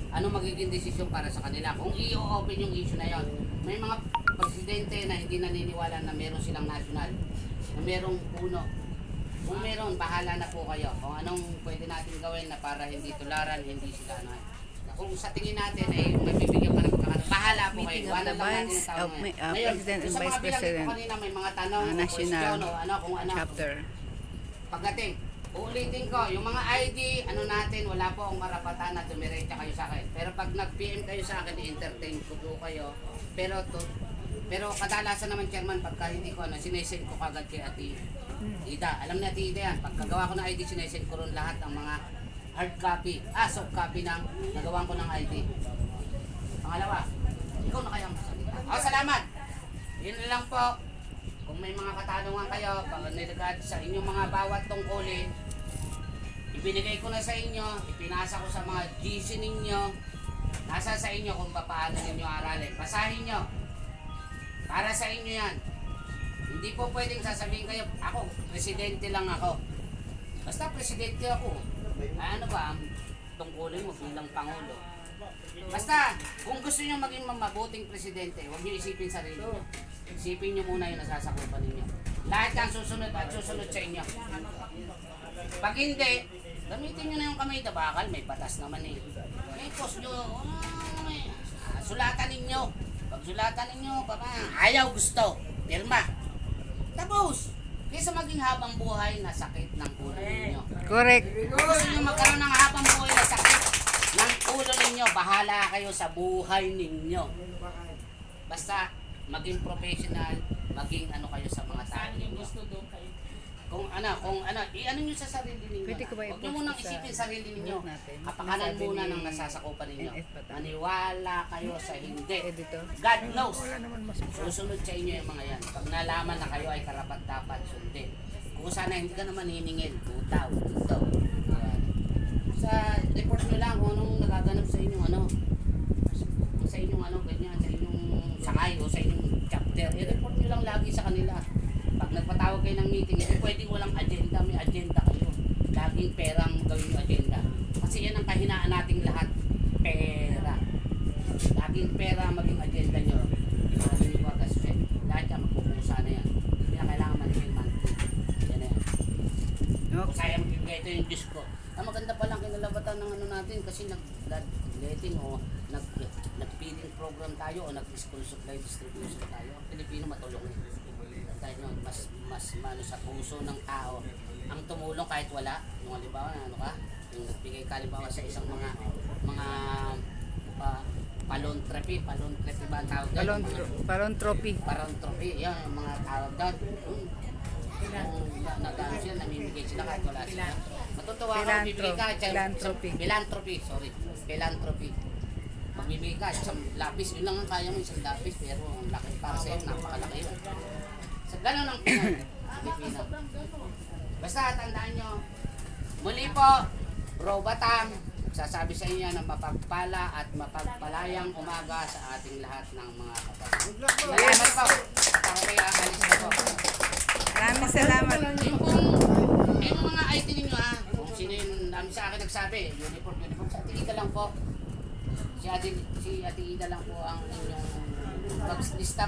ano magiging desisyon para sa kanila. Kung i-open yung issue na yon, may mga presidente na hindi naniniwala na meron silang national, na merong puno. Kung meron, bahala na po kayo kung anong pwede natin gawin na para hindi tularan, hindi sila ano. Kung sa tingin natin ay magbibigyan pa ng pagkakataon, bahala po kayo. Iwanan lang natin yung tao ngayon. President and Vice President, Kanina may mga tanong, National kung ano. Chapter. Pagdating, uulitin ko, yung mga ID, ano natin, wala po akong karapatan na dumiretsa kayo sa akin. Pero pag nag-PM kayo sa akin, i-entertain ko po kayo. Pero kadalasan naman, Chairman, pagka hindi ko, sinesend ko kagad kay Ate Ida. Alam ni Ate Ida yan, pagkagawa ko ng ID, sinesend ko rin lahat ng mga hard copy, soft copy ng nagawa ko ng ID. Pangalawa, ikaw na kayang masalita. Salamat! Yun lang po. Kung may mga katanungan kayo, pag niligad sa inyong mga bawat tungkulin, ibinigay ko na sa inyo, ipinasa ko sa mga GC ninyo, nasa sa inyo kung paano ninyo aralin. Basahin nyo. Para sa inyo yan. Hindi po pwedeng sasabihin kayo, ako, presidente lang ako. Basta presidente ako. Ano ba ang tungkulin mo bilang Pangulo? Basta, kung gusto nyo maging mabuting presidente, huwag nyo isipin sarili nyo. Isipin nyo muna yung nasasakupan ninyo. Lahat yan susunod at susunod sa inyo. Pag hindi, gamitin nyo na yung kamay na bakal, may batas naman eh. May post nyo, sulatan ninyo. Pag sulatan ninyo, ayaw gusto, pirma. Tapos, kaysa maging habang buhay na sakit ng ulo ninyo. Correct. Kung gusto nyo magkaroon ng habang buhay na sakit ng ulo ninyo, bahala kayo sa buhay ninyo. Basta, maging professional, maging ano kayo sa mga tao ninyo. Kung i-ano nyo sa sarili ninyo. Huwag nyo munang isipin sarili ninyo. Kapakanan muna ng nasasakupan ninyo. Maniwala kayo sa hindi. God knows. Susunod sa inyo yung mga yan. Pag nalaman na kayo ay karapat dapat sundin. Kung sana hindi ka naman hiningin, tutaw. Sa report nyo lang kung anong nagaganap sa inyong ganyan, sa inyong sangay o sa inyong chapter. I-report nyo lang lagi sa kanila. Pag nagpatawag kayo ng meeting, hindi pwedeng walang agenda, may agenda kayo. Laging pera ang gawin yung agenda. Kasi yan ang kahinaan nating lahat. Pera. Laging pera maging agenda nyo. Hindi ko kasi lahat yan magpupusa na yan. Hindi na kailangan manipin monthly. Yan na yan. Kung sayang bibigay ito yung Diyos ko. Maganda pa lang kinalabatan ng ano natin kasi nag-letting o nag-feeding program tayo o nag-school supply distribution tayo. Ang Pilipino matulong eh. Dahil mas sa puso ng tao ang tumulong kahit wala. Yung halimbawa yung nagbigay ka halimbawa sa isang mga palontrepy ba ang tawag doon? Palontrepy, yan yung mga tawag doon. Nag-ano sila, namimigay sila kahit wala sila. Matutuwa ka, bibigay ka. Philanthropy. Magbibigay ka, isang lapis, yun lang ang kaya mo, isang lapis, pero ang laki para sa'yo, napakalaki yun. So, gano'n ang Pilipino. Basta, tandaan nyo, muli po, Bro Batang, sasabi sa inyo ng mapagpala at mapagpalayang umaga sa ating lahat ng mga kapatid. Salamat po. Ako kayo alis na po. Maraming salamat. Yung mga IT ninyo kung sino yung namin sa akin nagsabi, uniform, sa Ate Ida lang po. Si Ate Ida lang po ang inyong pag-staff